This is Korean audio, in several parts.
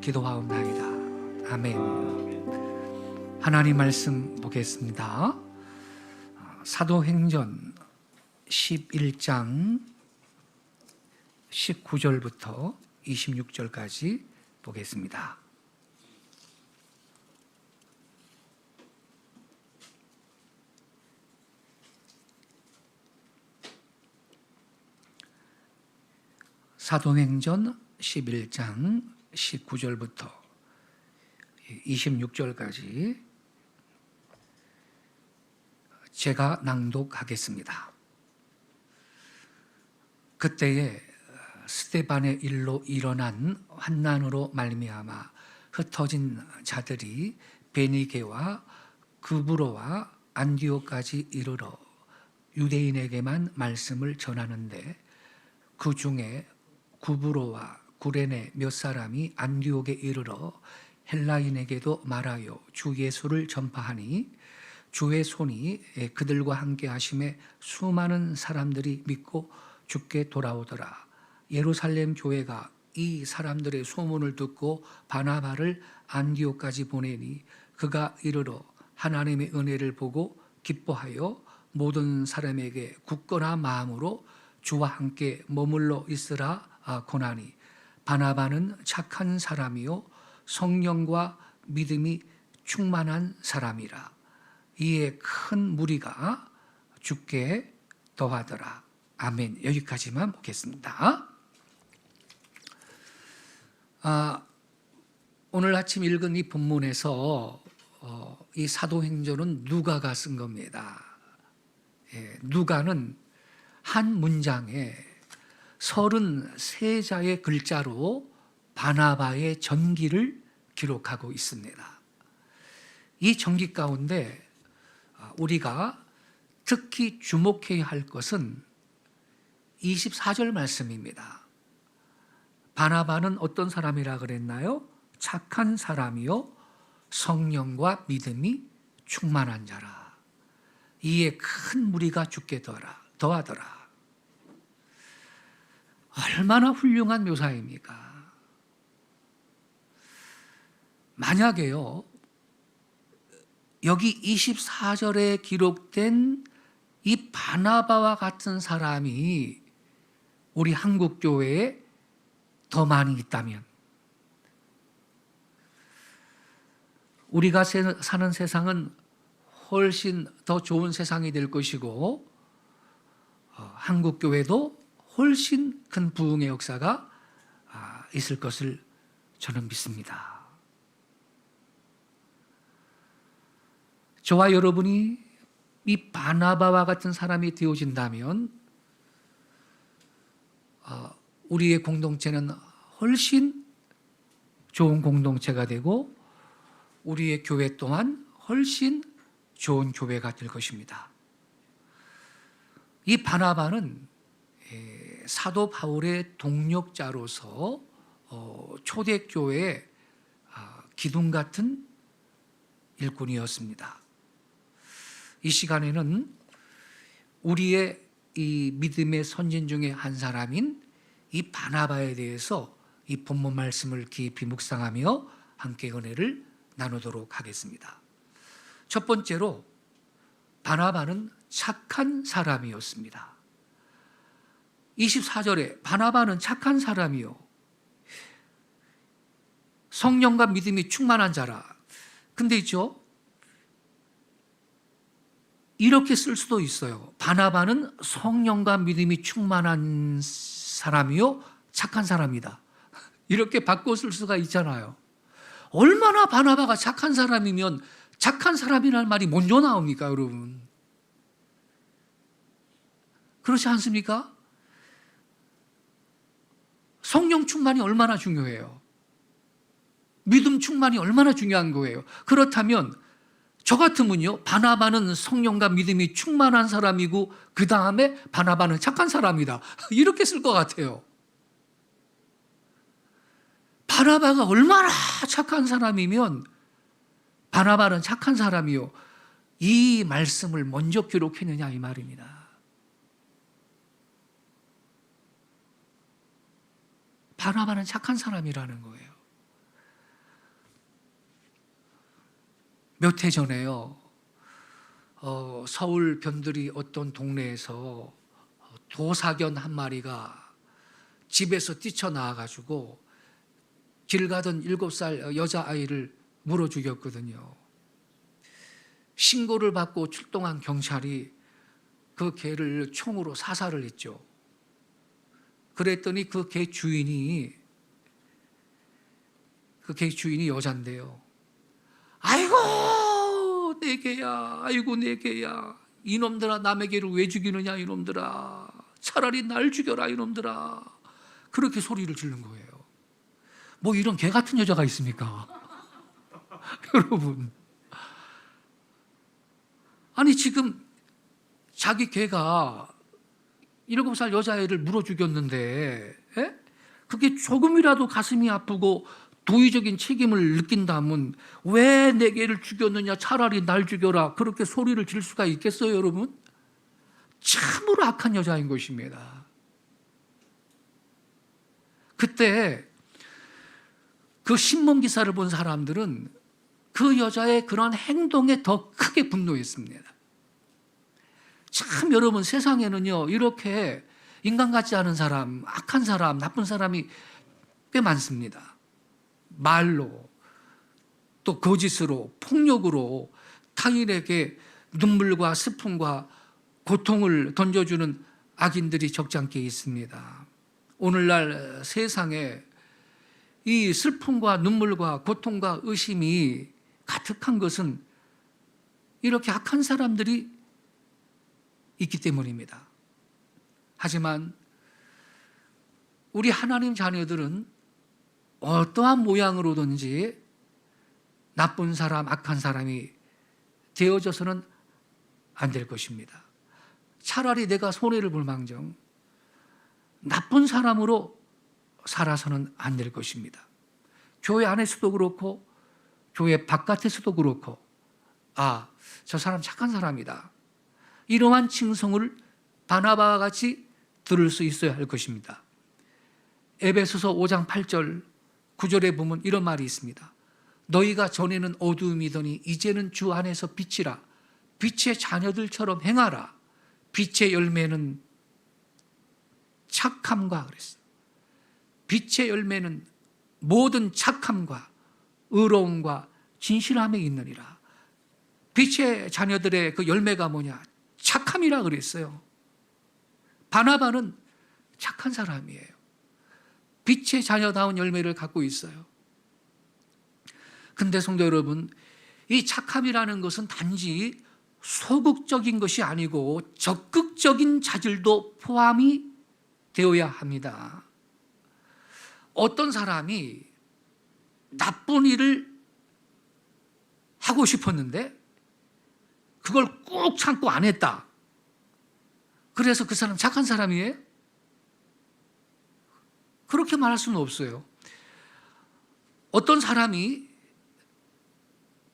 기도하옵나이다. 아멘. 하나님 말씀 보겠습니다. 사도행전 11장 19절부터 26절까지 보겠습니다. 사도행전 11장 19절부터 26절까지 제가 낭독하겠습니다. 그때에 스데반의 일로 일어난 환난으로 말미암아 흩어진 자들이 베니게와 구브로와 안디옥까지 이르러 유대인에게만 말씀을 전하는데 그 중에 구브로와 구레네 몇 사람이 안디옥에 이르러 헬라인에게도 말하여 주 예수를 전파하니 주의 손이 그들과 함께 하심에 수많은 사람들이 믿고 주께 돌아오더라. 예루살렘 교회가 이 사람들의 소문을 듣고 바나바를 안디옥까지 보내니 그가 이르러 하나님의 은혜를 보고 기뻐하여 모든 사람에게 굳건한 마음으로 주와 함께 머물러 있으라 고나니 바나바는 착한 사람이요 성령과 믿음이 충만한 사람이라. 이에 큰 무리가 주께 더하더라. 아멘. 여기까지만 보겠습니다. 오늘 아침 읽은 이 본문에서 이 사도행전은 누가가 쓴 겁니다. 누가는 한 문장에 33자의 글자로 바나바의 전기를 기록하고 있습니다. 이 전기 가운데 우리가 특히 주목해야 할 것은 24절 말씀입니다. 바나바는 어떤 사람이라 그랬나요? 착한 사람이요 성령과 믿음이 충만한 자라. 이에 큰 무리가 주께 더하더라. 얼마나 훌륭한 묘사입니까? 만약에요, 여기 24절에 기록된 이 바나바와 같은 사람이 우리 한국교회에 더 많이 있다면, 우리가 사는 세상은 훨씬 더 좋은 세상이 될 것이고 한국교회도 훨씬 큰 부흥의 역사가 있을 것을 저는 믿습니다. 저와 여러분이 이 바나바와 같은 사람이 되어진다면 우리의 공동체는 훨씬 좋은 공동체가 되고 우리의 교회 또한 훨씬 좋은 교회가 될 것입니다. 이 바나바는 사도 바울의 동력자로서 초대교회의 기둥 같은 일꾼이었습니다. 이 시간에는 우리의 이 믿음의 선진 중에 한 사람인 이 바나바에 대해서 이 본문 말씀을 깊이 묵상하며 함께 은혜를 나누도록 하겠습니다. 첫 번째로 바나바는 착한 사람이었습니다. 24절에 바나바는 착한 사람이요 성령과 믿음이 충만한 자라. 근데 있죠, 이렇게 쓸 수도 있어요. 바나바는 성령과 믿음이 충만한 사람이요 착한 사람이다. 이렇게 바꿔 쓸 수가 있잖아요. 얼마나 바나바가 착한 사람이면 착한 사람이라는 말이 먼저 나옵니까, 여러분? 그렇지 않습니까? 성령 충만이 얼마나 중요해요. 믿음 충만이 얼마나 중요한 거예요. 그렇다면 저 같으면요, 바나바는 성령과 믿음이 충만한 사람이고 그 다음에 바나바는 착한 사람이다, 이렇게 쓸 것 같아요. 바나바가 얼마나 착한 사람이면 바나바는 착한 사람이요 이 말씀을 먼저 기록했느냐 이 말입니다. 바나바는 착한 사람이라는 거예요. 몇 해 전에요. 서울 변두리 어떤 동네에서 도사견 한 마리가 집에서 뛰쳐나와가지고 길 가던 7살 여자아이를 물어 죽였거든요. 신고를 받고 출동한 경찰이 그 개를 총으로 사살을 했죠. 그랬더니 그 개 주인이 여잔데요. 아이고 내 개야, 아이고 내 개야, 이놈들아 남의 개를 왜 죽이느냐, 이놈들아 차라리 날 죽여라 이놈들아, 그렇게 소리를 지른 거예요. 뭐 이런 개 같은 여자가 있습니까? 여러분, 아니 지금 자기 개가 7살 여자애를 물어 죽였는데, 그게 조금이라도 가슴이 아프고 도의적인 책임을 느낀다면 왜 내 개를 죽였느냐, 차라리 날 죽여라, 그렇게 소리를 질 수가 있겠어요, 여러분? 참으로 악한 여자인 것입니다. 그때 그 신문 기사를 본 사람들은 그 여자의 그런 행동에 더 크게 분노했습니다. 참 여러분, 세상에는요 이렇게 인간 같지 않은 사람, 악한 사람, 나쁜 사람이 꽤 많습니다. 말로, 또 거짓으로, 폭력으로 타인에게 눈물과 슬픔과 고통을 던져주는 악인들이 적지 않게 있습니다. 오늘날 세상에 이 슬픔과 눈물과 고통과 의심이 가득한 것은 이렇게 악한 사람들이 있기 때문입니다. 하지만 우리 하나님 자녀들은 어떠한 모양으로든지 나쁜 사람, 악한 사람이 되어져서는 안 될 것입니다. 차라리 내가 손해를 볼 망정 나쁜 사람으로 살아서는 안 될 것입니다. 교회 안에서도 그렇고 교회 바깥에서도 그렇고, 저 사람 착한 사람이다, 이러한 칭송을 바나바와 같이 들을 수 있어야 할 것입니다. 에베소서 5장 8절 9절에 보면 이런 말이 있습니다. 너희가 전에는 어두움이더니 이제는 주 안에서 빛이라, 빛의 자녀들처럼 행하라, 빛의 열매는 착함과, 그랬어요. 빛의 열매는 모든 착함과 의로움과 진실함에 있느니라. 빛의 자녀들의 그 열매가 뭐냐? 착함이라 그랬어요. 바나바는 착한 사람이에요. 빛의 자녀다운 열매를 갖고 있어요. 근데 성도 여러분, 이 착함이라는 것은 단지 소극적인 것이 아니고 적극적인 자질도 포함이 되어야 합니다. 어떤 사람이 나쁜 일을 하고 싶었는데 그걸 꾹 참고 안 했다, 그래서 그 사람 착한 사람이에요? 그렇게 말할 수는 없어요. 어떤 사람이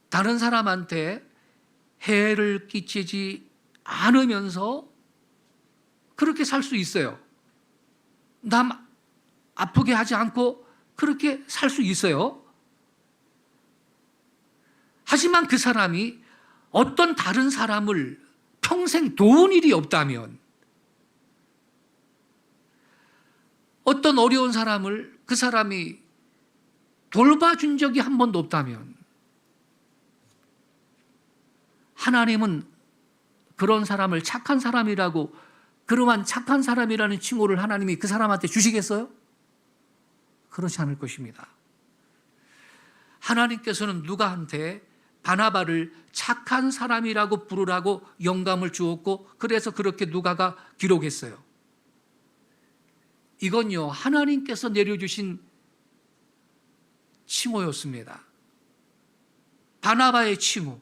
다른 사람한테 해를 끼치지 않으면서 그렇게 살 수 있어요. 남 아프게 하지 않고 그렇게 살 수 있어요. 하지만 그 사람이 어떤 다른 사람을 평생 도운 일이 없다면, 어떤 어려운 사람을 그 사람이 돌봐준 적이 한 번도 없다면, 하나님은 그런 사람을 착한 사람이라고, 그러한 착한 사람이라는 칭호를 하나님이 그 사람한테 주시겠어요? 그렇지 않을 것입니다. 하나님께서는 누가한테 바나바를 착한 사람이라고 부르라고 영감을 주었고, 그래서 그렇게 누가가 기록했어요. 이건요, 하나님께서 내려주신 칭호였습니다. 바나바의 칭호,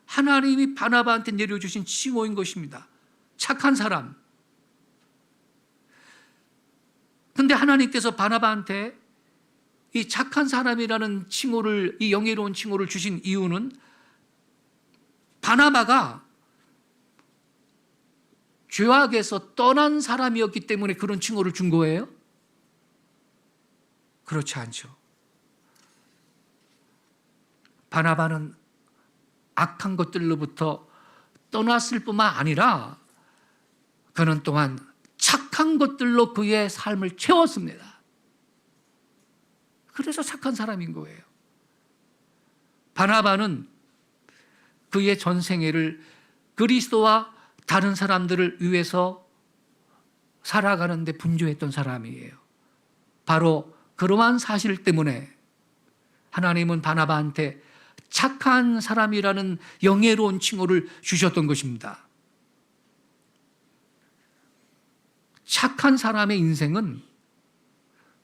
하나님이 바나바한테 내려주신 칭호인 것입니다. 착한 사람. 근데 하나님께서 바나바한테 이 착한 사람이라는 칭호를, 이 영예로운 칭호를 주신 이유는 바나바가 죄악에서 떠난 사람이었기 때문에 그런 칭호를 준 거예요? 그렇지 않죠. 바나바는 악한 것들로부터 떠났을 뿐만 아니라 그는 또한 착한 것들로 그의 삶을 채웠습니다. 그래서 착한 사람인 거예요. 바나바는 그의 전생애를 그리스도와 다른 사람들을 위해서 살아가는 데 분주했던 사람이에요. 바로 그러한 사실 때문에 하나님은 바나바한테 착한 사람이라는 영예로운 칭호를 주셨던 것입니다. 착한 사람의 인생은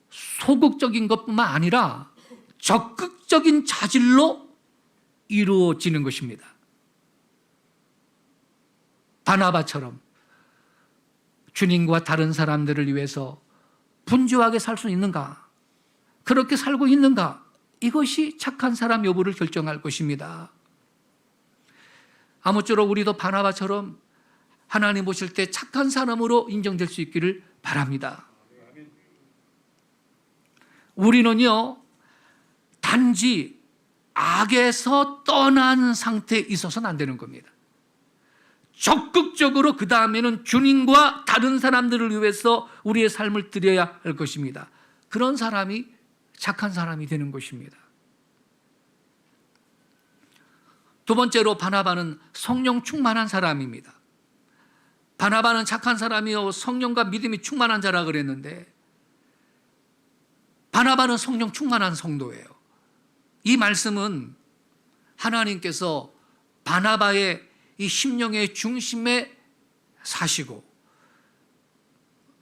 소극적인 것뿐만 아니라 적극적인 자질로 이루어지는 것입니다. 바나바처럼 주님과 다른 사람들을 위해서 분주하게 살 수 있는가? 그렇게 살고 있는가? 이것이 착한 사람 여부를 결정할 것입니다. 아무쪼록 우리도 바나바처럼 하나님 보실 때 착한 사람으로 인정될 수 있기를 바랍니다. 우리는요, 단지 악에서 떠난 상태에 있어서는 안 되는 겁니다. 적극적으로 그 다음에는 주님과 다른 사람들을 위해서 우리의 삶을 드려야 할 것입니다. 그런 사람이 착한 사람이 되는 것입니다. 두 번째로 바나바는 성령 충만한 사람입니다. 바나바는 착한 사람이요 성령과 믿음이 충만한 자라 그랬는데 바나바는 성령 충만한 성도예요. 이 말씀은 하나님께서 바나바의 이 심령의 중심에 사시고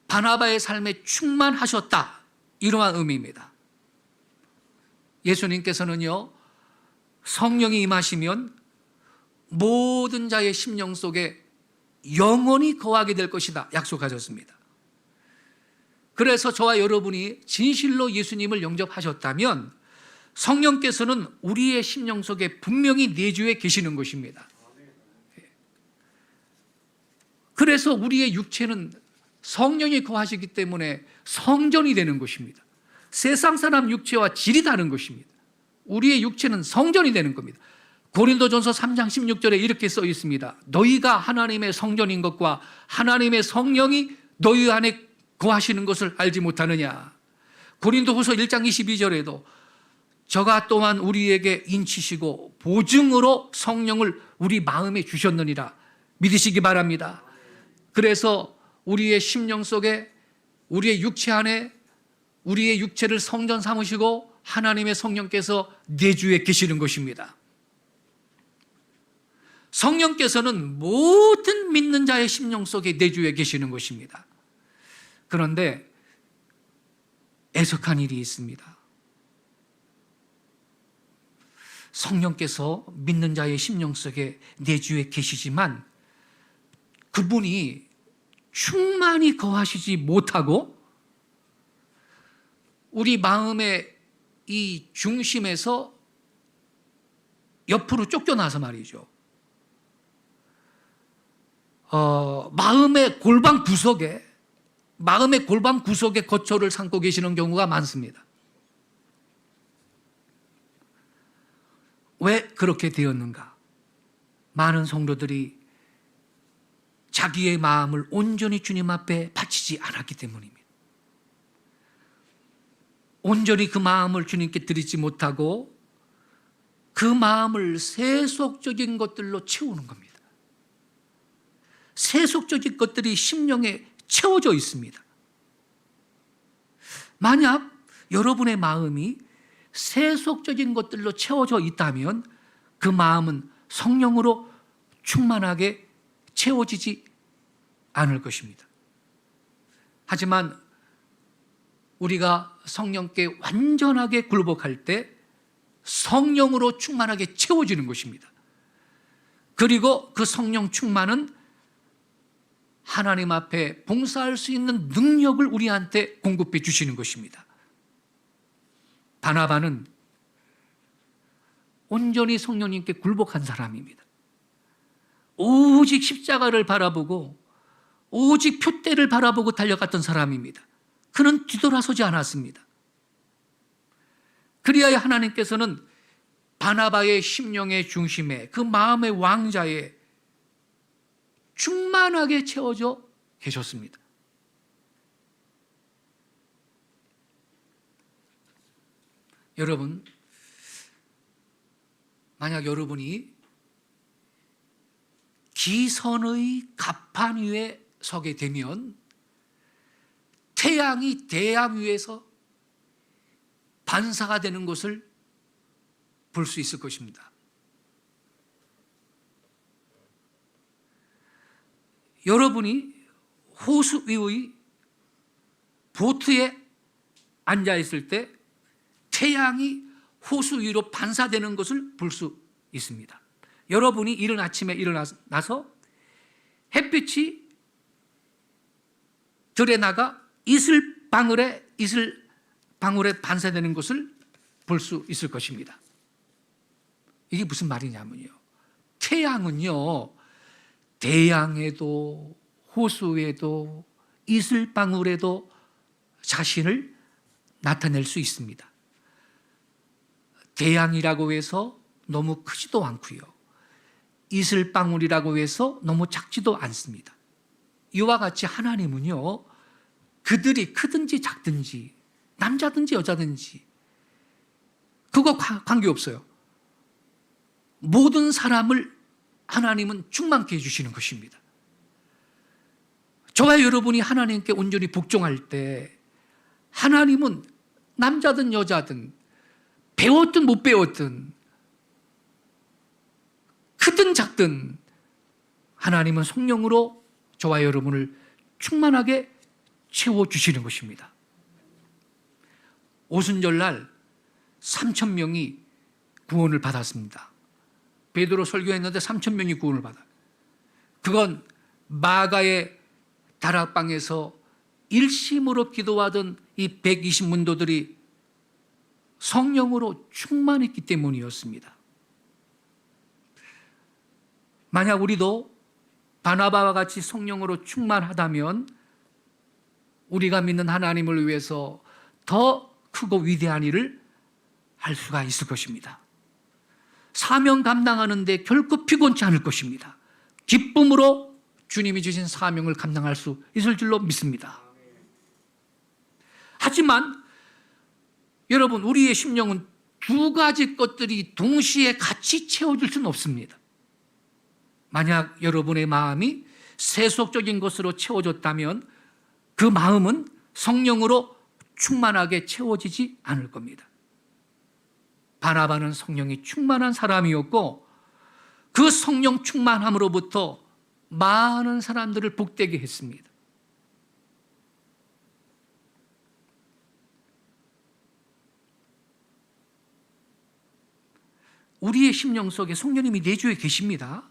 바나바의 삶에 충만하셨다, 이러한 의미입니다. 예수님께서는요, 성령이 임하시면 모든 자의 심령 속에 영원히 거하게 될 것이다 약속하셨습니다. 그래서 저와 여러분이 진실로 예수님을 영접하셨다면 성령께서는 우리의 심령 속에 분명히 내주해 계시는 것입니다. 그래서 우리의 육체는 성령이 거하시기 때문에 성전이 되는 것입니다. 세상 사람 육체와 질이 다른 것입니다. 우리의 육체는 성전이 되는 겁니다. 고린도전서 3장 16절에 이렇게 써 있습니다. 너희가 하나님의 성전인 것과 하나님의 성령이 너희 안에 거하시는 것을 알지 못하느냐. 고린도후서 1장 22절에도 저가 또한 우리에게 인치시고 보증으로 성령을 우리 마음에 주셨느니라 믿으시기 바랍니다. 그래서 우리의 심령 속에 우리의 육체 안에 우리의 육체를 성전 삼으시고 하나님의 성령께서 내주에 계시는 것입니다. 성령께서는 모든 믿는 자의 심령 속에 내주에 계시는 것입니다. 그런데 애석한 일이 있습니다. 성령께서 믿는 자의 심령 속에 내주에 계시지만 그분이 충만히 거하시지 못하고 우리 마음의 이 중심에서 옆으로 쫓겨나서 말이죠. 마음의 골방 구석에 거처를 삼고 계시는 경우가 많습니다. 왜 그렇게 되었는가? 많은 성도들이 자기의 마음을 온전히 주님 앞에 바치지 않았기 때문입니다. 온전히 그 마음을 주님께 드리지 못하고 그 마음을 세속적인 것들로 채우는 겁니다. 세속적인 것들이 심령에 채워져 있습니다. 만약 여러분의 마음이 세속적인 것들로 채워져 있다면 그 마음은 성령으로 충만하게 채워지지 않을 것입니다. 하지만 우리가 성령께 완전하게 굴복할 때 성령으로 충만하게 채워지는 것입니다. 그리고 그 성령 충만은 하나님 앞에 봉사할 수 있는 능력을 우리한테 공급해 주시는 것입니다. 바나바는 온전히 성령님께 굴복한 사람입니다. 오직 십자가를 바라보고 오직 표대를 바라보고 달려갔던 사람입니다. 그는 뒤돌아서지 않았습니다. 그리하여 하나님께서는 바나바의 심령의 중심에, 그 마음의 왕자에 충만하게 채워져 계셨습니다. 여러분, 만약 여러분이 기선의 갑판 위에 서게 되면 태양이 대양 위에서 반사가 되는 것을 볼 수 있을 것입니다. 여러분이 호수 위의 보트에 앉아 있을 때 태양이 호수 위로 반사되는 것을 볼 수 있습니다. 여러분이 이른 아침에 일어나서 햇빛이 들에 나가 이슬방울에 반사되는 것을 볼 수 있을 것입니다. 이게 무슨 말이냐면요, 태양은요 대양에도 호수에도 이슬방울에도 자신을 나타낼 수 있습니다. 대양이라고 해서 너무 크지도 않고요, 이슬방울이라고 해서 너무 작지도 않습니다. 이와 같이 하나님은요, 그들이 크든지 작든지 남자든지 여자든지 그거 관계없어요. 모든 사람을 하나님은 충만케 해주시는 것입니다. 저와 여러분이 하나님께 온전히 복종할 때 하나님은 남자든 여자든 배웠든 못 배웠든 크든 작든 하나님은 성령으로 저와 여러분을 충만하게 채워주시는 것입니다. 오순절날 3,000명이 구원을 받았습니다. 베드로 설교했는데 3,000명이 구원을 받아요. 그건 마가의 다락방에서 일심으로 기도하던 이 120문도들이 성령으로 충만했기 때문이었습니다. 만약 우리도 바나바와 같이 성령으로 충만하다면 우리가 믿는 하나님을 위해서 더 크고 위대한 일을 할 수가 있을 것입니다. 사명 감당하는데 결코 피곤치 않을 것입니다. 기쁨으로 주님이 주신 사명을 감당할 수 있을 줄로 믿습니다. 하지만 여러분, 우리의 심령은 두 가지 것들이 동시에 같이 채워질 수는 없습니다. 만약 여러분의 마음이 세속적인 것으로 채워졌다면 그 마음은 성령으로 충만하게 채워지지 않을 겁니다. 바나바는 성령이 충만한 사람이었고 그 성령 충만함으로부터 많은 사람들을 복되게 했습니다. 우리의 심령 속에 성령님이 내주에 계십니다.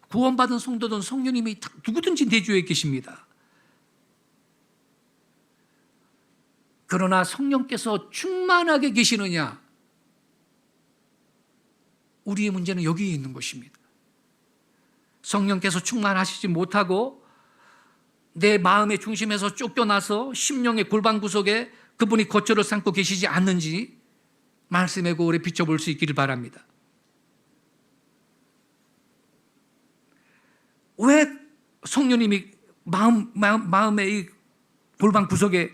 구원받은 성도든 성령님이 누구든지 내주에 계십니다. 그러나 성령께서 충만하게 계시느냐? 우리의 문제는 여기에 있는 것입니다. 성령께서 충만하시지 못하고 내 마음의 중심에서 쫓겨나서 심령의 골반 구석에 그분이 거처를 삼고 계시지 않는지 말씀의 거울에 비춰볼 수 있기를 바랍니다. 왜 성령님이 마음의 이 골반 구석에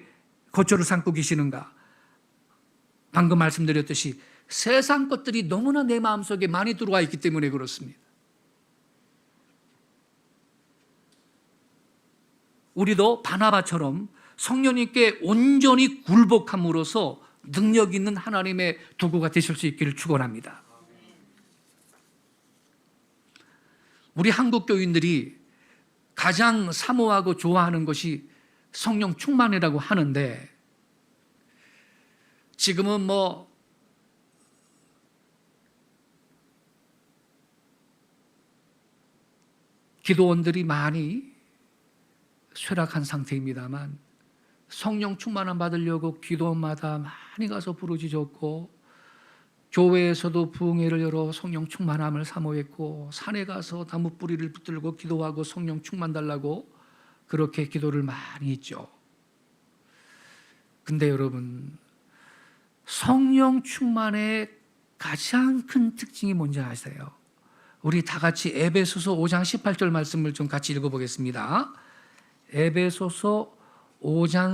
거처를 삼고 계시는가? 방금 말씀드렸듯이 세상 것들이 너무나 내 마음속에 많이 들어와 있기 때문에 그렇습니다. 우리도 바나바처럼 성령님께 온전히 굴복함으로써 능력 있는 하나님의 도구가 되실 수 있기를 축원합니다. 우리 한국 교인들이 가장 사모하고 좋아하는 것이 성령 충만이라고 하는데 지금은 기도원들이 많이 쇠락한 상태입니다만 성령 충만함 받으려고 기도원마다 많이 가서 부르짖었고 교회에서도 부흥회를 열어 성령 충만함을 사모했고 산에 가서 나무 뿌리를 붙들고 기도하고 성령 충만 달라고 그렇게 기도를 많이 했죠. 근데 여러분, 성령 충만의 가장 큰 특징이 뭔지 아세요? 우리 다 같이 에베소서 5장 18절 말씀을 좀 같이 읽어보겠습니다. 에베소서 5장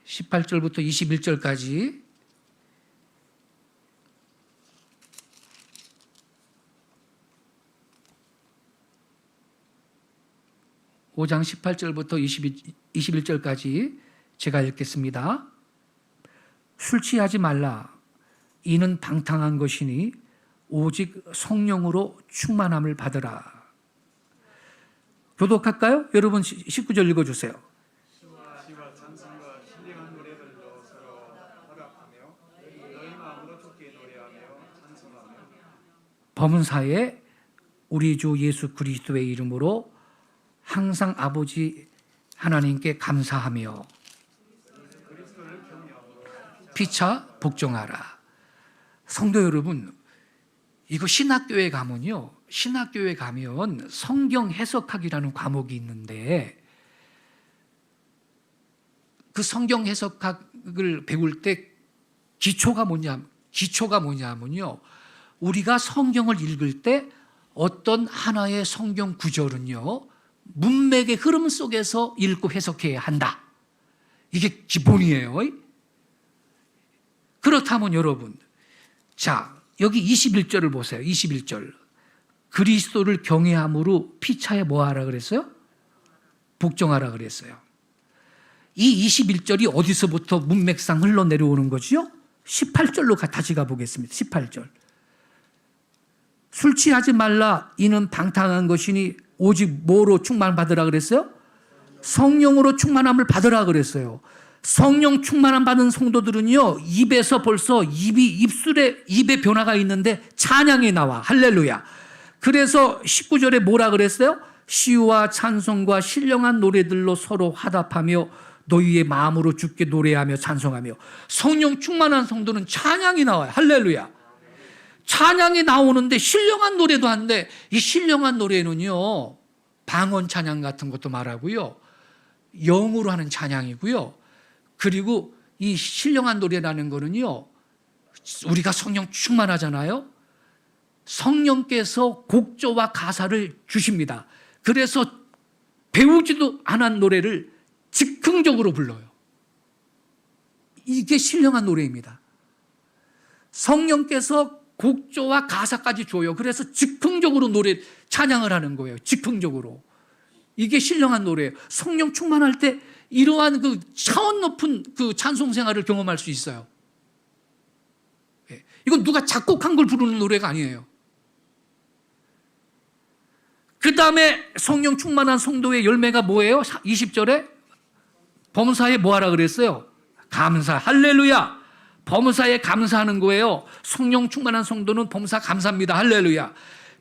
18절부터 21절까지 (5장 18절부터 21절까지) 제가 읽겠습니다. 술 취하지 말라. 이는 방탕한 것이니 오직 성령으로 충만함을 받으라. 교독할까요? 여러분 19절 읽어주세요. 시와 찬송과 신령한 노래들로 서로 화답하며 너희 마음으로 주께 노래하며 찬송하며 범사에 우리 주 예수 그리스도의 이름으로 항상 아버지 하나님께 감사하며 피차 복종하라. 성도 여러분, 이거 신학교에 가면요, 신학교에 가면 성경 해석학이라는 과목이 있는데 그 성경 해석학을 배울 때 기초가 뭐냐면요, 우리가 성경을 읽을 때 어떤 하나의 성경 구절은요 문맥의 흐름 속에서 읽고 해석해야 한다. 이게 기본이에요. 그렇다면 여러분, 자 여기 21절을 보세요. 21절. 그리스도를 경외함으로 피차에 뭐하라 그랬어요? 복종하라 그랬어요. 이 21절이 어디서부터 문맥상 흘러내려오는 거지요? 18절로 다시 가보겠습니다. 18절. 술 취하지 말라. 이는 방탕한 것이니 오직 뭐로 충만받으라 그랬어요? 성령으로 충만함을 받으라 그랬어요. 성령 충만함 받은 성도들은요, 입에서 벌써 입에 변화가 있는데 찬양이 나와. 할렐루야. 그래서 19절에 뭐라 그랬어요? 시와 찬송과 신령한 노래들로 서로 화답하며 너희의 마음으로 주께 노래하며 찬송하며. 성령 충만한 성도는 찬양이 나와요. 할렐루야. 찬양이 나오는데 신령한 노래도 한데, 이 신령한 노래는요 방언 찬양 같은 것도 말하고요, 영으로 하는 찬양이고요, 그리고 이 신령한 노래라는 거는요, 우리가 성령 충만하잖아요. 성령께서 곡조와 가사를 주십니다. 그래서 배우지도 않은 노래를 즉흥적으로 불러요. 이게 신령한 노래입니다. 성령께서 곡조와 가사까지 줘요. 그래서 즉흥적으로 찬양을 하는 거예요. 즉흥적으로. 이게 신령한 노래예요. 성령 충만할 때 이러한 그 차원 높은 그 찬송 생활을 경험할 수 있어요. 이건 누가 작곡한 걸 부르는 노래가 아니에요. 그 다음에 성령 충만한 성도의 열매가 뭐예요? 20절에 범사에 뭐하라 그랬어요? 감사. 할렐루야. 범사에 감사하는 거예요. 성령 충만한 성도는 범사 감사합니다. 할렐루야.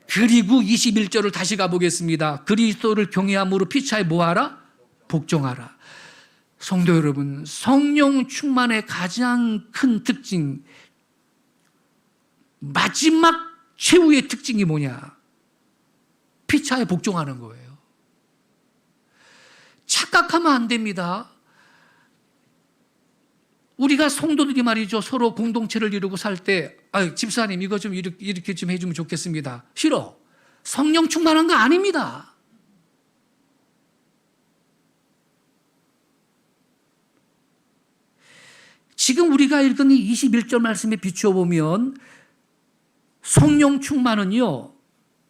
그리고 21절을 다시 가보겠습니다. 그리스도를 경외함으로 피차에 뭐하라? 복종하라. 성도 여러분, 성령 충만의 가장 큰 특징, 마지막 최후의 특징이 뭐냐? 피차에 복종하는 거예요. 착각하면 안 됩니다. 우리가 성도들이 말이죠, 서로 공동체를 이루고 살 때, 집사님 이거 좀 이렇게 좀 해주면 좋겠습니다. 싫어. 성령 충만한 거 아닙니다. 지금 우리가 읽은 이 21절 말씀에 비추어 보면 성령 충만은요,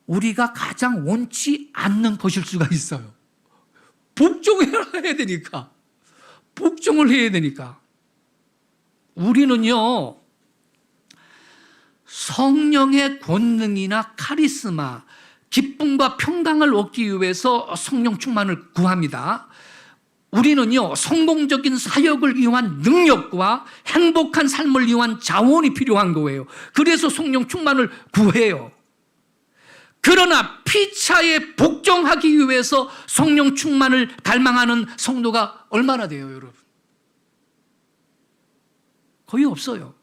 우리가 가장 원치 않는 것일 수가 있어요. 복종해야 되니까. 복종을 해야 되니까. 우리는요, 성령의 권능이나 카리스마, 기쁨과 평강을 얻기 위해서 성령 충만을 구합니다. 우리는요, 성공적인 사역을 위한 능력과 행복한 삶을 위한 자원이 필요한 거예요. 그래서 성령 충만을 구해요. 그러나 피차에 복종하기 위해서 성령 충만을 갈망하는 성도가 얼마나 돼요, 여러분? 거의 없어요.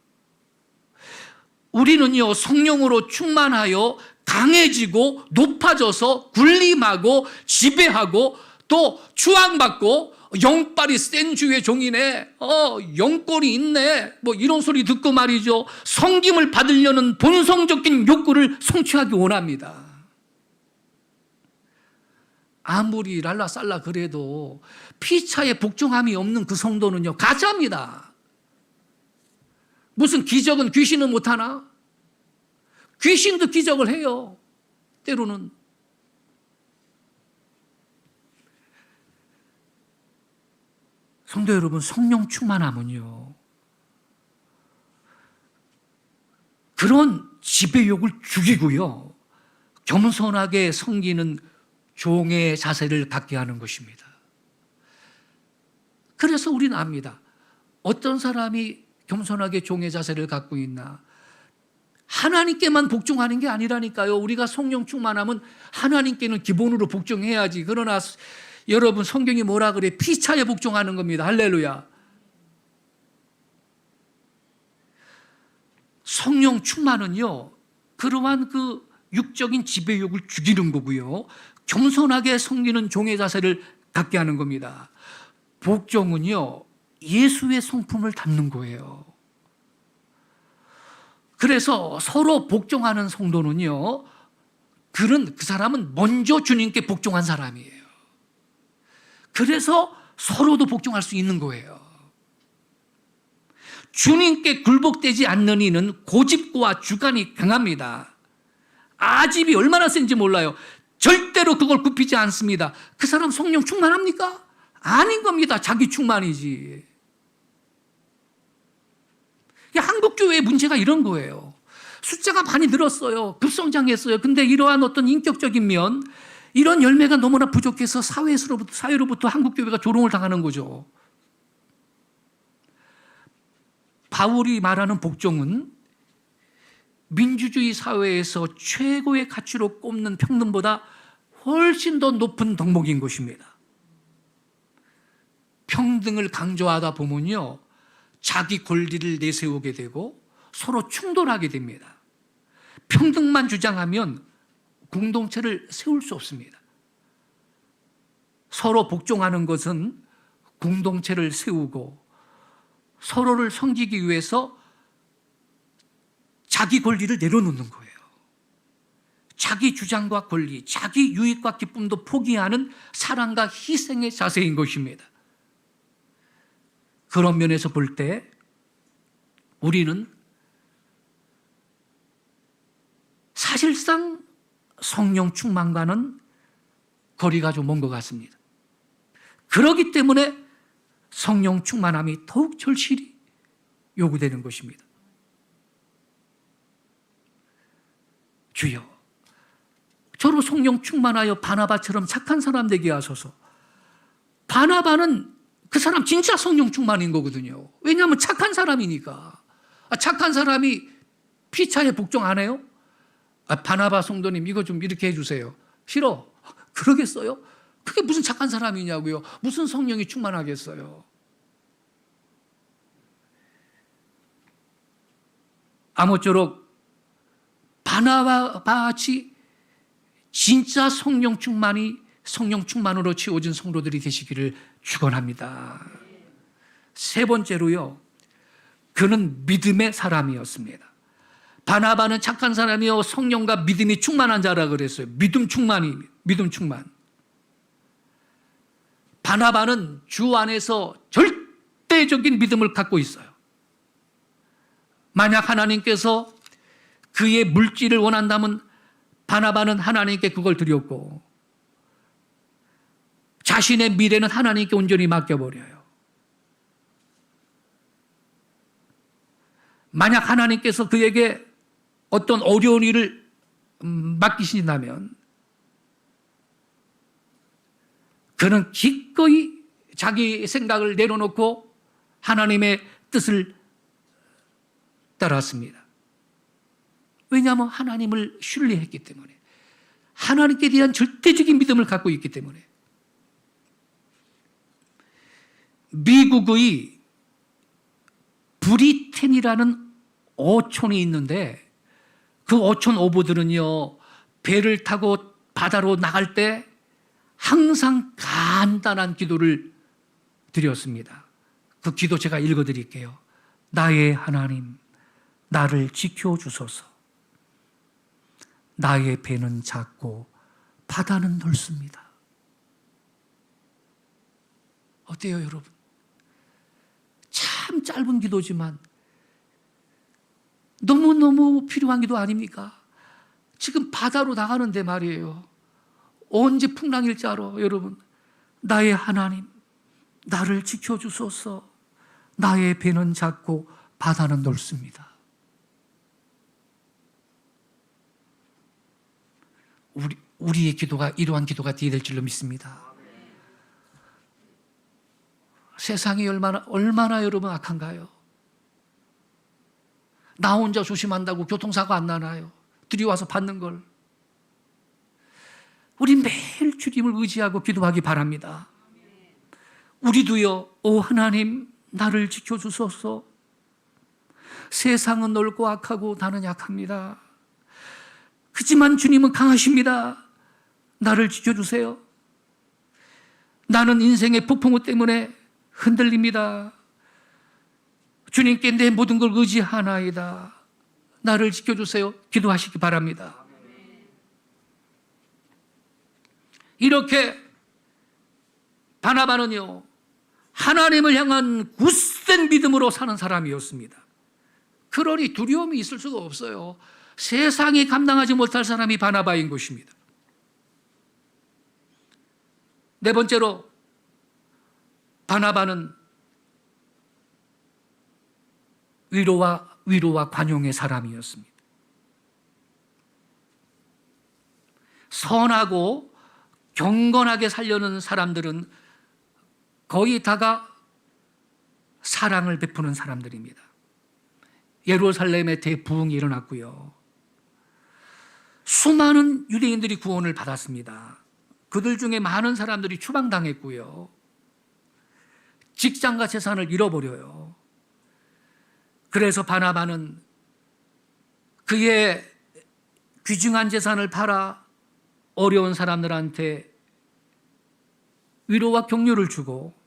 우리는요, 성령으로 충만하여 강해지고 높아져서 군림하고 지배하고 또 추앙받고 영빨이 센 주의 종이네, 영권이 있네, 뭐 이런 소리 듣고 말이죠. 섬김을 받으려는 본성적인 욕구를 성취하기 원합니다. 아무리 랄라살라 그래도 피차에 복종함이 없는 그 성도는요, 가짜입니다. 무슨 기적은 귀신은 못하나? 귀신도 기적을 해요, 때로는. 성도 여러분, 성령 충만하면요, 그런 지배욕을 죽이고요, 겸손하게 섬기는 종의 자세를 갖게 하는 것입니다. 그래서 우리는 압니다. 어떤 사람이 겸손하게 종의 자세를 갖고 있나? 하나님께만 복종하는 게 아니라니까요. 우리가 성령 충만하면 하나님께는 기본으로 복종해야지. 그러나 여러분, 성경이 뭐라 그래? 피차에 복종하는 겁니다. 할렐루야. 성령 충만은요, 그러한 그 육적인 지배욕을 죽이는 거고요, 겸손하게 섬기는 종의 자세를 갖게 하는 겁니다. 복종은요, 예수의 성품을 담는 거예요. 그래서 서로 복종하는 성도는요, 그 사람은 먼저 주님께 복종한 사람이에요. 그래서 서로도 복종할 수 있는 거예요. 주님께 굴복되지 않는 이는 고집과 주관이 강합니다. 아집이 얼마나 센지 몰라요. 절대로 그걸 굽히지 않습니다. 그 사람 성령 충만합니까? 아닌 겁니다. 자기 충만이지. 한국교회의 문제가 이런 거예요. 숫자가 많이 늘었어요. 급성장했어요. 근데 이러한 어떤 인격적인 면, 이런 열매가 너무나 부족해서 사회로부터 한국교회가 조롱을 당하는 거죠. 바울이 말하는 복종은 민주주의 사회에서 최고의 가치로 꼽는 평등보다 훨씬 더 높은 덕목인 것입니다. 평등을 강조하다 보면요, 자기 권리를 내세우게 되고 서로 충돌하게 됩니다. 평등만 주장하면 공동체를 세울 수 없습니다. 서로 복종하는 것은 공동체를 세우고 서로를 섬기기 위해서 자기 권리를 내려놓는 거예요. 자기 주장과 권리, 자기 유익과 기쁨도 포기하는 사랑과 희생의 자세인 것입니다. 그런 면에서 볼 때 우리는 사실상 성령 충만과는 거리가 좀 먼 것 같습니다. 그렇기 때문에 성령 충만함이 더욱 절실히 요구되는 것입니다. 주여, 저로 성령 충만하여 바나바처럼 착한 사람 되게 하소서. 바나바는 그 사람 진짜 성령 충만인 거거든요. 왜냐하면 착한 사람이니까. 착한 사람이 피차에 복종 안 해요? 바나바 성도님, 이거 좀 이렇게 해주세요. 싫어. 그러겠어요? 그게 무슨 착한 사람이냐고요. 무슨 성령이 충만하겠어요. 아무쪼록 바나바같이 진짜 성령 충만으로 채워진 성도들이 되시기를 축원합니다. 세 번째로요, 그는 믿음의 사람이었습니다. 바나바는 착한 사람이요, 성령과 믿음이 충만한 자라 그랬어요. 믿음 충만. 바나바는 주 안에서 절대적인 믿음을 갖고 있어요. 만약 하나님께서 그의 물질을 원한다면 바나바는 하나님께 그걸 드렸고, 자신의 미래는 하나님께 온전히 맡겨버려요. 만약 하나님께서 그에게 어떤 어려운 일을 맡기신다면 그는 기꺼이 자기 생각을 내려놓고 하나님의 뜻을 따랐습니다. 왜냐하면 하나님을 신뢰했기 때문에, 하나님께 대한 절대적인 믿음을 갖고 있기 때문에. 미국의 브리텐이라는 어촌이 있는데 그 어촌 어부들은요, 배를 타고 바다로 나갈 때 항상 간단한 기도를 드렸습니다. 그 기도 제가 읽어드릴게요. 나의 하나님, 나를 지켜주소서. 나의 배는 작고 바다는 넓습니다. 어때요, 여러분? 참 짧은 기도지만 너무너무 필요한 기도 아닙니까? 지금 바다로 나가는데 말이에요. 언제 풍랑일지 알아, 여러분. 나의 하나님, 나를 지켜주소서. 나의 배는 작고 바다는 넓습니다. 우리의 기도가 이러한 기도가 되어야 될 줄로 믿습니다. 세상이 얼마나 여러분 악한가요? 나 혼자 조심한다고 교통사고 안 나나요? 들이와서 받는 걸. 우리 매일 주님을 의지하고 기도하기 바랍니다. 우리도요, 오 하나님, 나를 지켜주소서. 세상은 넓고 악하고 나는 약합니다. 그렇지만 주님은 강하십니다. 나를 지켜주세요. 나는 인생의 폭풍우 때문에 흔들립니다. 주님께 내 모든 걸 의지하나이다. 나를 지켜주세요. 기도하시기 바랍니다. 이렇게 바나바는요, 하나님을 향한 굳센 믿음으로 사는 사람이었습니다. 그러니 두려움이 있을 수가 없어요. 세상이 감당하지 못할 사람이 바나바인 것입니다. 네 번째로, 바나바는 위로와 관용의 사람이었습니다. 선하고 경건하게 살려는 사람들은 거의 다가 사랑을 베푸는 사람들입니다. 예루살렘에 대부흥이 일어났고요. 수많은 유대인들이 구원을 받았습니다. 그들 중에 많은 사람들이 추방당했고요. 직장과 재산을 잃어버려요. 그래서 바나바는 그의 귀중한 재산을 팔아 어려운 사람들한테 위로와 격려를 주고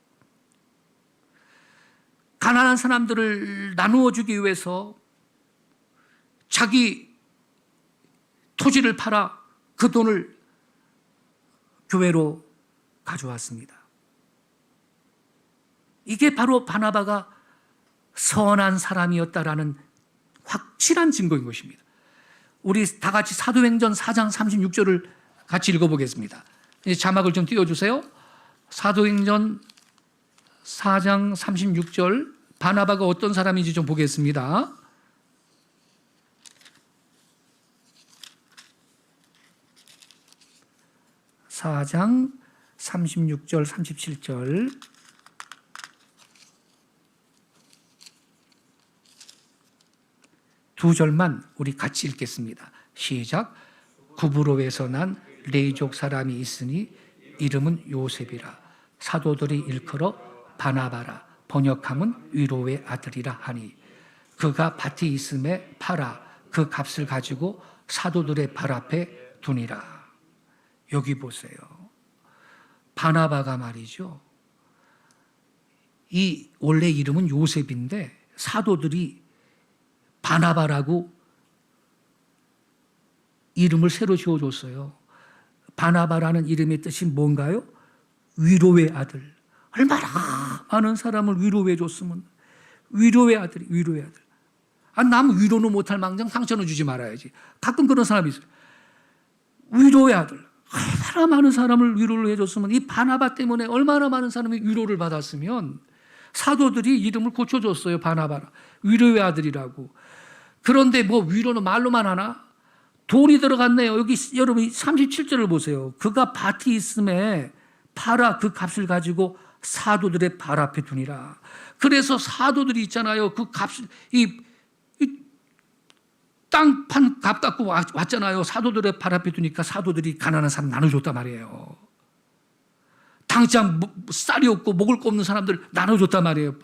가난한 사람들을 나누어 주기 위해서 자기 토지를 팔아 그 돈을 교회로 가져왔습니다. 이게 바로 바나바가 선한 사람이었다라는 확실한 증거인 것입니다. 우리 다 같이 사도행전 4장 36절을 같이 읽어보겠습니다. 이제 자막을 좀 띄워주세요. 사도행전 4장 36절, 바나바가 어떤 사람인지 좀 보겠습니다. (4장) 36절 37절 두 절만 우리 같이 읽겠습니다. 시작. 구브로에서 난 레이족 사람이 있으니 이름은 요셉이라. 사도들이 일컬어 바나바라. 번역하면 위로의 아들이라 하니 그가 밭이 있음에 팔아 그 값을 가지고 사도들의 발 앞에 두니라. 여기 보세요. 바나바가 말이죠. 이 원래 이름은 요셉인데 사도들이 바나바라고 이름을 새로 지어줬어요. 바나바라는 이름의 뜻이 뭔가요? 위로의 아들. 얼마나 많은 사람을 위로해 줬으면. 위로의 아들이 위로의 아들. 남 위로는 못할 망정 상처는 주지 말아야지. 가끔 그런 사람이 있어요. 위로의 아들. 얼마나 많은 사람을 위로를 해줬으면, 이 바나바 때문에 얼마나 많은 사람이 위로를 받았으면 사도들이 이름을 고쳐줬어요. 바나바라. 위로의 아들이라고. 그런데 뭐 위로는 말로만 하나? 돈이 들어갔네요. 여기 여러분 37절을 보세요. 그가 밭이 있음에 팔아 그 값을 가지고 사도들의 발 앞에 두니라. 그래서 사도들이 있잖아요. 그 값을 이 땅판 값 갖고 왔잖아요. 사도들의 발 앞에 두니까 사도들이 가난한 사람 나눠줬단 말이에요. 당장 쌀이 없고 먹을 거 없는 사람들 나눠줬단 말이에요.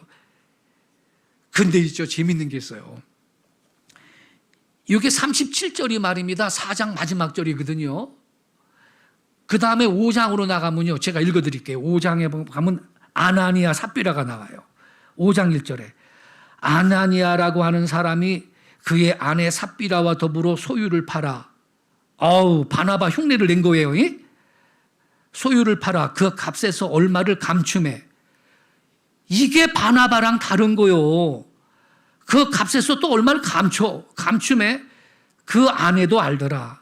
근데 있죠, 재밌는 게 있어요. 이게 37절이 말입니다. 4장 마지막 절이거든요. 그 다음에 5장으로 나가면요, 제가 읽어드릴게요. 5장에 가면 아나니아 삽비라가 나와요. 5장 1절에 아나니아라고 하는 사람이 그의 아내 삽비라와 더불어 소유를 팔아, 바나바 흉내를 낸 거예요. 소유를 팔아 그 값에서 얼마를 감춤해. 이게 바나바랑 다른 거요. 그 값에서 또 얼마를 감춤해. 그 아내도 알더라.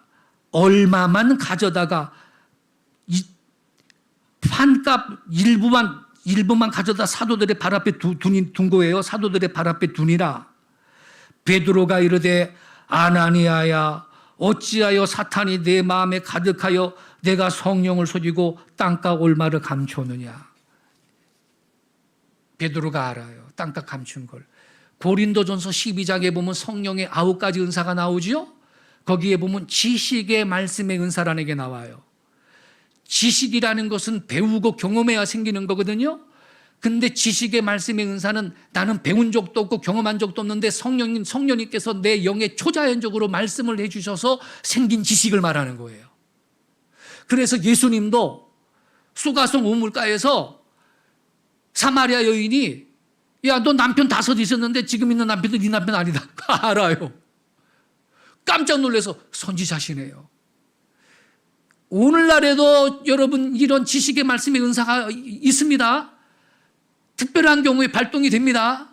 얼마만 가져다가 판값 일부만 가져다 사도들의 발 앞에 둔 거예요. 사도들의 발 앞에 두니라. 베드로가 이르되 아나니아야, 어찌하여 사탄이 내 마음에 가득하여 내가 성령을 속이고 땅값 얼마를 감추느냐. 베드로가 알아요. 땅값 감춘 걸. 고린도전서 12장에 보면 성령의 9가지 은사가 나오지요. 거기에 보면 지식의 말씀의 은사라는 게 나와요. 지식이라는 것은 배우고 경험해야 생기는 거거든요. 근데 지식의 말씀의 은사는 나는 배운 적도 없고 경험한 적도 없는데 성령님께서 내 영에 초자연적으로 말씀을 해주셔서 생긴 지식을 말하는 거예요. 그래서 예수님도 수가성 우물가에서 사마리아 여인이 야, 너 남편 5 있었는데 지금 있는 남편도 네 남편 아니다. 알아요. 깜짝 놀라서 선지자시네요. 오늘날에도 여러분 이런 지식의 말씀의 은사가 있습니다. 특별한 경우에 발동이 됩니다.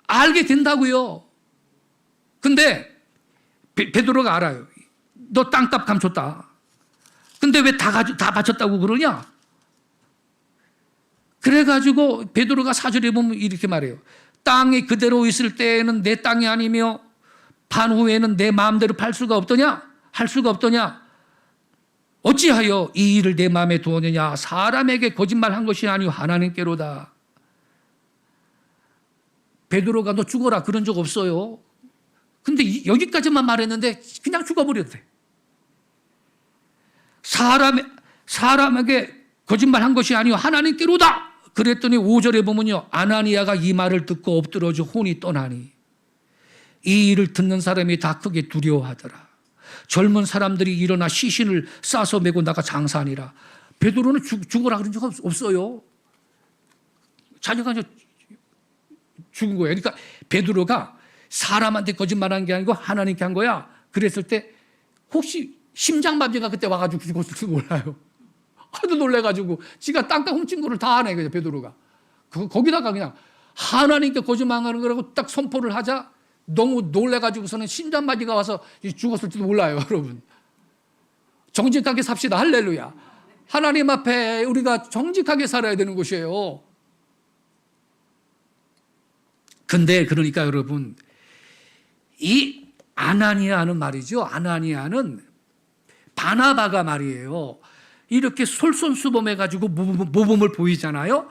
알게 된다고요. 근데 베드로가 알아요. 너 땅값 감췄다. 근데 왜 다 바쳤다고 그러냐? 그래가지고 베드로가 4절에 보면 이렇게 말해요. 땅이 그대로 있을 때에는 내 땅이 아니며 판 후에는 내 마음대로 팔 수가 없더냐? 할 수가 없더냐? 어찌하여 이 일을 내 마음에 두었느냐? 사람에게 거짓말한 것이 아니오 하나님께로다. 베드로가 너 죽어라 그런 적 없어요. 근데 여기까지만 말했는데 그냥 죽어버려도 돼. 사람에게 거짓말한 것이 아니오 하나님께로다. 그랬더니 5절에 보면요. 아나니아가 이 말을 듣고 엎드러져 혼이 떠나니 이 일을 듣는 사람이 다 크게 두려워하더라. 젊은 사람들이 일어나 시신을 싸서 메고 나가 장사하니라. 베드로는 죽어라 그런 적 없어요. 자기가 죽은 거예요. 그러니까 베드로가 사람한테 거짓말한 게 아니고 하나님께 한 거야. 그랬을 때 혹시 심장마비가 그때 와가지고 죽었을지도 몰라요. 하도 놀래가지고 지가 땅값 훔친 거를 다 하네, 그냥 베드로가. 거기다가 그냥 하나님께 거짓말하는 거라고 딱 선포를 하자 너무 놀래가지고서는 심장마비가 와서 죽었을지도 몰라요, 여러분. 정직하게 삽시다. 할렐루야. 하나님 앞에 우리가 정직하게 살아야 되는 것이에요. 근데 그러니까 여러분, 이 아나니아는 말이죠. 아나니아는 바나바가 말이에요. 이렇게 솔선수범해가지고 모범을 보이잖아요.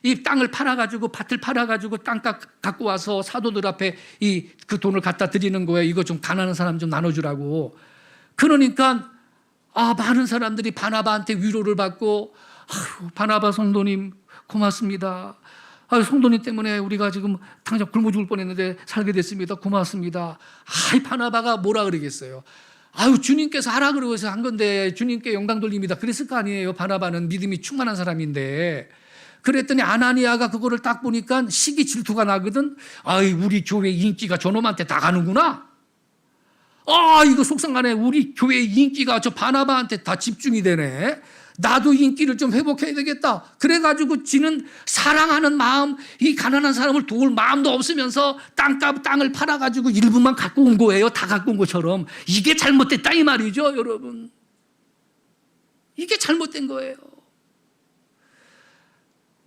이 땅을 팔아가지고 밭을 팔아가지고 땅값 갖고 와서 사도들 앞에 그 돈을 갖다 드리는 거예요. 이거 좀 가난한 사람 좀 나눠주라고. 그러니까 많은 사람들이 바나바한테 위로를 받고 바나바 성도님 고맙습니다. 성도님 때문에 우리가 지금 당장 굶어 죽을 뻔했는데 살게 됐습니다. 고맙습니다. 바나바가 뭐라 그러겠어요. 주님께서 하라 그러고서 한 건데 주님께 영광 돌립니다. 그랬을 거 아니에요. 바나바는 믿음이 충만한 사람인데. 그랬더니 아나니아가 그거를 딱 보니까 시기 질투가 나거든. 우리 교회 인기가 저놈한테 다 가는구나. 이거 속상하네. 우리 교회 인기가 저 바나바한테 다 집중이 되네. 나도 인기를 좀 회복해야 되겠다. 그래가지고 지는 사랑하는 마음, 이 가난한 사람을 도울 마음도 없으면서 땅을 팔아가지고 일부만 갖고 온 거예요. 다 갖고 온 것처럼. 이게 잘못됐다 이 말이죠, 여러분. 이게 잘못된 거예요.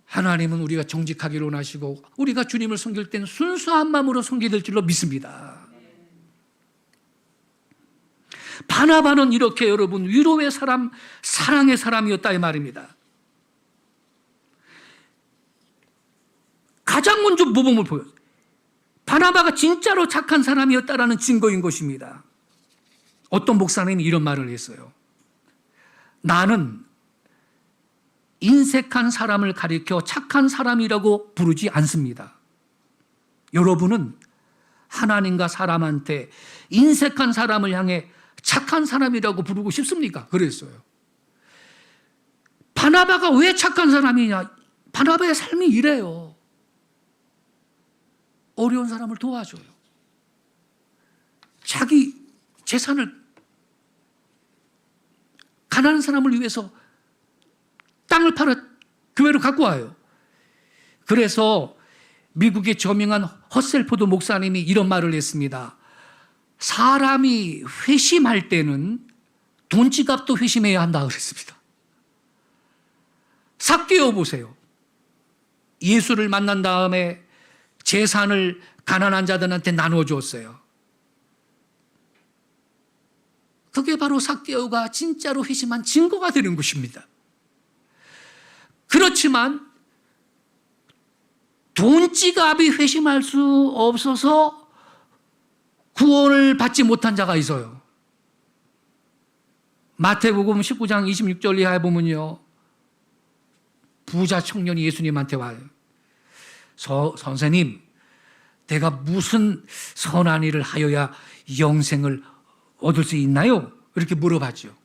하나님은 우리가 정직하기를 원하시고 우리가 주님을 섬길 때는 순수한 마음으로 섬기게 될 줄로 믿습니다. 바나바는 이렇게 여러분 위로의 사람, 사랑의 사람이었다 이 말입니다. 가장 먼저 모범을 보여요. 바나바가 진짜로 착한 사람이었다라는 증거인 것입니다. 어떤 목사님이 이런 말을 했어요. 나는 인색한 사람을 가리켜 착한 사람이라고 부르지 않습니다. 여러분은 하나님과 사람한테 인색한 사람을 향해 착한 사람이라고 부르고 싶습니까? 그랬어요. 바나바가 왜 착한 사람이냐? 바나바의 삶이 이래요. 어려운 사람을 도와줘요. 자기 재산을 가난한 사람을 위해서 땅을 팔아 교회로 갖고 와요. 그래서 미국의 저명한 허셀포드 목사님이 이런 말을 했습니다. 사람이 회심할 때는 돈지갑도 회심해야 한다 그랬습니다. 삭개오 보세요. 예수를 만난 다음에 재산을 가난한 자들한테 나눠줬어요. 그게 바로 삭개오가 진짜로 회심한 증거가 되는 것입니다. 그렇지만 돈지갑이 회심할 수 없어서 구원을 받지 못한 자가 있어요. 마태복음 19장 26절 이하에 보면요, 부자 청년이 예수님한테 와요. 선생님, 내가 무슨 선한 일을 하여야 영생을 얻을 수 있나요? 이렇게 물어봤죠.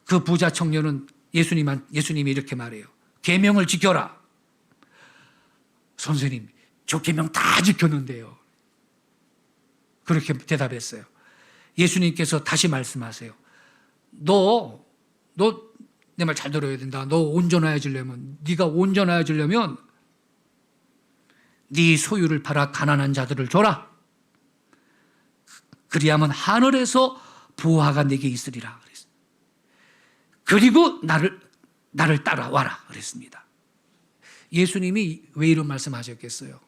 그 부자 청년은 예수님이 이렇게 말해요. 계명을 지켜라. 선생님, 저 계명 다 지켰는데요. 그렇게 대답했어요. 예수님께서 다시 말씀하세요. 너 내 말 잘 들어야 된다. 너 온전해지려면, 네가 온전해지려면 네 소유를 팔아 가난한 자들을 줘라. 그리하면 하늘에서 보화가 내게 있으리라 그랬어요. 그리고 나를 따라와라 그랬습니다. 예수님이 왜 이런 말씀하셨겠어요?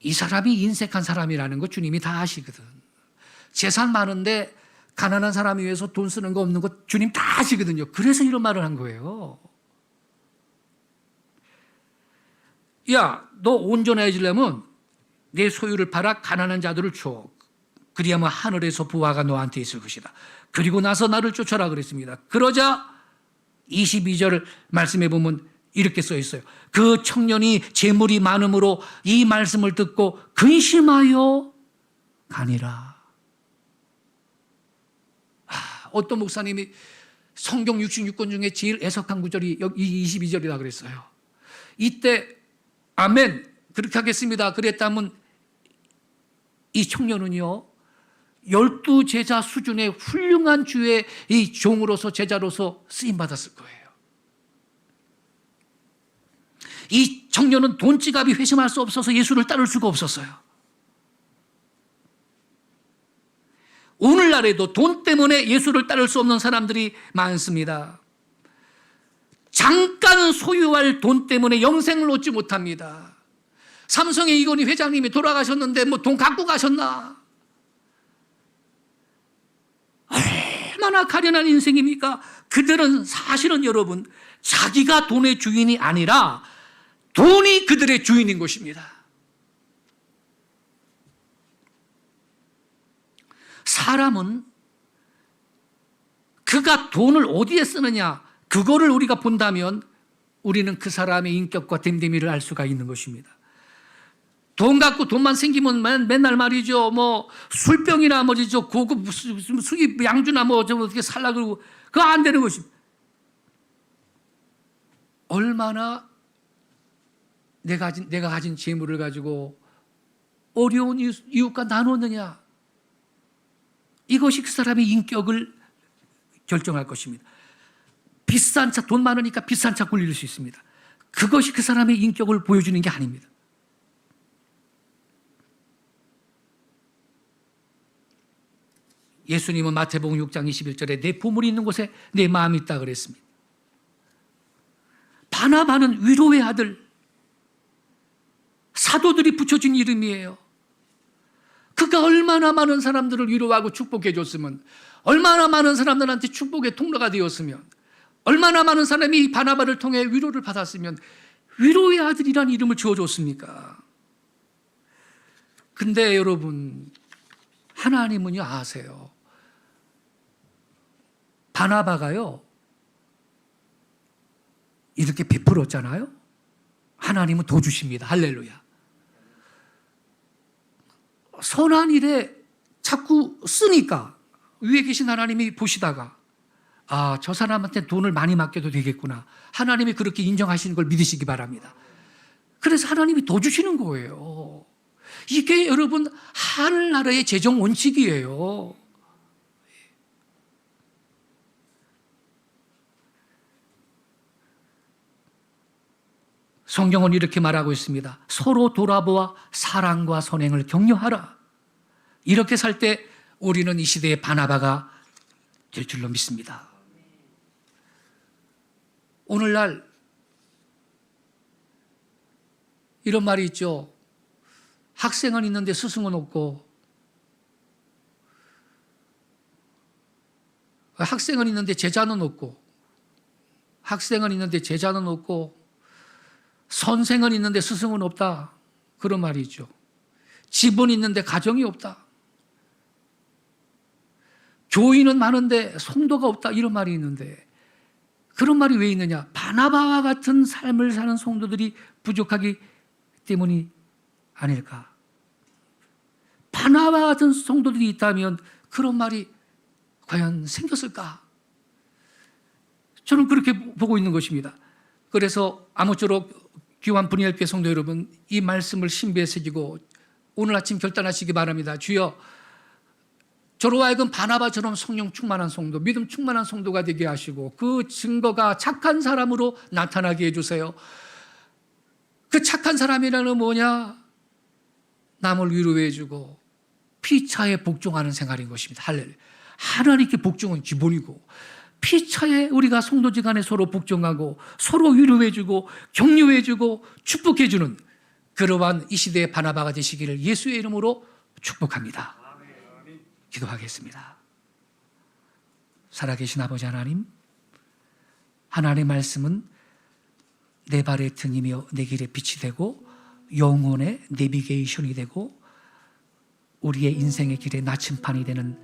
이 사람이 인색한 사람이라는 거 주님이 다 아시거든. 재산 많은데 가난한 사람을 위해서 돈 쓰는 거 없는 거 주님 다 아시거든요. 그래서 이런 말을 한 거예요. 야, 너 온전해지려면 내 소유를 팔아 가난한 자들을 줘. 그리하면 하늘에서 부하가 너한테 있을 것이다. 그리고 나서 나를 쫓아라 그랬습니다. 그러자 22절 말씀해 보면 이렇게 써 있어요. 그 청년이 재물이 많음으로 이 말씀을 듣고 근심하여 가니라. 어떤 목사님이 성경 66권 중에 제일 애석한 구절이 이 22절이라 그랬어요. 이때 아멘 그렇게 하겠습니다 그랬다면 이 청년은요 12제자 수준의 훌륭한 주의 이 종으로서 제자로서 쓰임받았을 거예요. 이 청년은 돈지갑이 회심할 수 없어서 예수를 따를 수가 없었어요. 오늘날에도 돈 때문에 예수를 따를 수 없는 사람들이 많습니다. 잠깐 소유할 돈 때문에 영생을 얻지 못합니다. 삼성의 이건희 회장님이 돌아가셨는데 뭐 돈 갖고 가셨나? 얼마나 가련한 인생입니까? 그들은 사실은 여러분 자기가 돈의 주인이 아니라 돈이 그들의 주인인 것입니다. 사람은 그가 돈을 어디에 쓰느냐 그거를 우리가 본다면 우리는 그 사람의 인격과 됨됨이를 알 수가 있는 것입니다. 돈 갖고 돈만 생기면 맨날 말이죠 뭐 술병이나 뭐죠 고급 수입 양주나 뭐 어떻게 살라 그러고 그거 안 되는 것입니다. 얼마나 내가 가진 재물을 가지고 어려운 이웃과 나누느냐 이것이 그 사람의 인격을 결정할 것입니다. 비싼 차, 돈 많으니까 비싼 차 굴릴 수 있습니다. 그것이 그 사람의 인격을 보여주는 게 아닙니다. 예수님은 마태복음 6장 21절에 내 보물이 있는 곳에 내 마음이 있다 그랬습니다. 바나바는 위로의 아들, 사도들이 붙여준 이름이에요. 그가 얼마나 많은 사람들을 위로하고 축복해 줬으면, 얼마나 많은 사람들한테 축복의 통로가 되었으면, 얼마나 많은 사람이 바나바를 통해 위로를 받았으면 위로의 아들이라는 이름을 지어줬습니까? 근데 여러분 하나님은요 아세요. 바나바가요 이렇게 베풀었잖아요. 하나님은 더 주십니다. 할렐루야. 선한 일에 자꾸 쓰니까 위에 계신 하나님이 보시다가 아, 저 사람한테 돈을 많이 맡겨도 되겠구나. 하나님이 그렇게 인정하시는 걸 믿으시기 바랍니다. 그래서 하나님이 더 주시는 거예요. 이게 여러분 하늘나라의 재정 원칙이에요. 성경은 이렇게 말하고 있습니다. 서로 돌아보아 사랑과 선행을 격려하라. 이렇게 살 때 우리는 이 시대의 바나바가 될 줄로 믿습니다. 오늘날 이런 말이 있죠. 학생은 있는데 스승은 없고, 학생은 있는데 제자는 없고, 학생은 있는데 제자는 없고, 선생은 있는데 스승은 없다. 그런 말이 있죠. 집은 있는데 가정이 없다. 교인은 많은데 성도가 없다. 이런 말이 있는데, 그런 말이 왜 있느냐? 바나바와 같은 삶을 사는 성도들이 부족하기 때문이 아닐까? 바나바와 같은 성도들이 있다면 그런 말이 과연 생겼을까? 저는 그렇게 보고 있는 것입니다. 그래서 아무쪼록 귀한 분이엘교회 성도 여러분, 이 말씀을 신비에 새기고 오늘 아침 결단하시기 바랍니다. 주여, 저로 하여금 바나바처럼 성령 충만한 성도, 믿음 충만한 성도가 되게 하시고 그 증거가 착한 사람으로 나타나게 해주세요. 그 착한 사람이라는 뭐냐? 남을 위로해주고 피차에 복종하는 생활인 것입니다. 할렐루야. 하나님께 복종은 기본이고, 피차에 우리가 성도지간에 서로 복종하고 서로 위로해주고 격려해주고 축복해주는 그러한 이 시대의 바나바가 되시기를 예수의 이름으로 축복합니다. 기도하겠습니다. 살아계신 아버지 하나님, 하나님의 말씀은 내 발의 등이며 내 길의 빛이 되고 영혼의 내비게이션이 되고 우리의 인생의 길의 나침판이 되는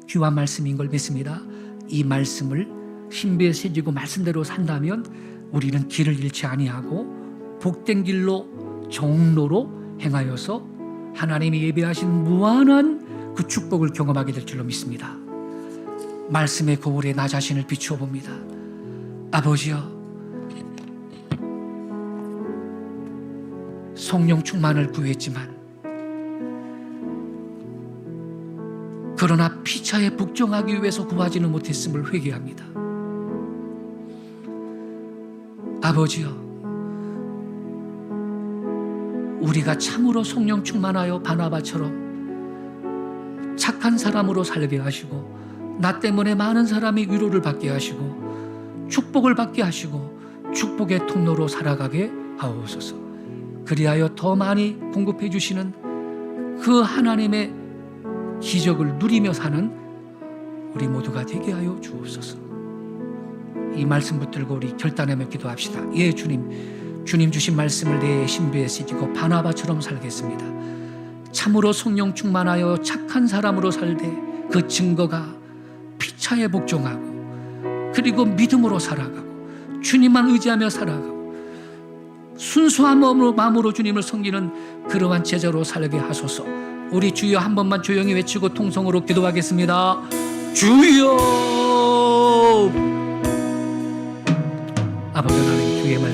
귀한 말씀인 걸 믿습니다. 이 말씀을 신비에 새기고 말씀대로 산다면 우리는 길을 잃지 아니하고 복된 길로 정로로 행하여서 하나님이 예비하신 무한한 그 축복을 경험하게 될 줄로 믿습니다. 말씀의 거울에 나 자신을 비추어 봅니다. 아버지여, 성령 충만을 구했지만 그러나 피차에 복종하기 위해서 구하지는 못했음을 회개합니다. 아버지여, 우리가 참으로 성령 충만하여 바나바처럼 착한 사람으로 살게 하시고 나 때문에 많은 사람이 위로를 받게 하시고 축복을 받게 하시고 축복의 통로로 살아가게 하옵소서. 그리하여 더 많이 공급해 주시는 그 하나님의 기적을 누리며 사는 우리 모두가 되게 하여 주옵소서. 이 말씀 붙들고 우리 결단하며 기도합시다. 예, 주님 주신 말씀을 내 신비에 새기고 바나바처럼 살겠습니다. 참으로 성령 충만하여 착한 사람으로 살되 그 증거가 피차에 복종하고 그리고 믿음으로 살아가고 주님만 의지하며 살아가고 순수한 마음으로 주님을 섬기는 그러한 제자로 살게 하소서. 우리 주여 한 번만 조용히 외치고 통성으로 기도하겠습니다. 주여! 아버지 하나님, 주의 말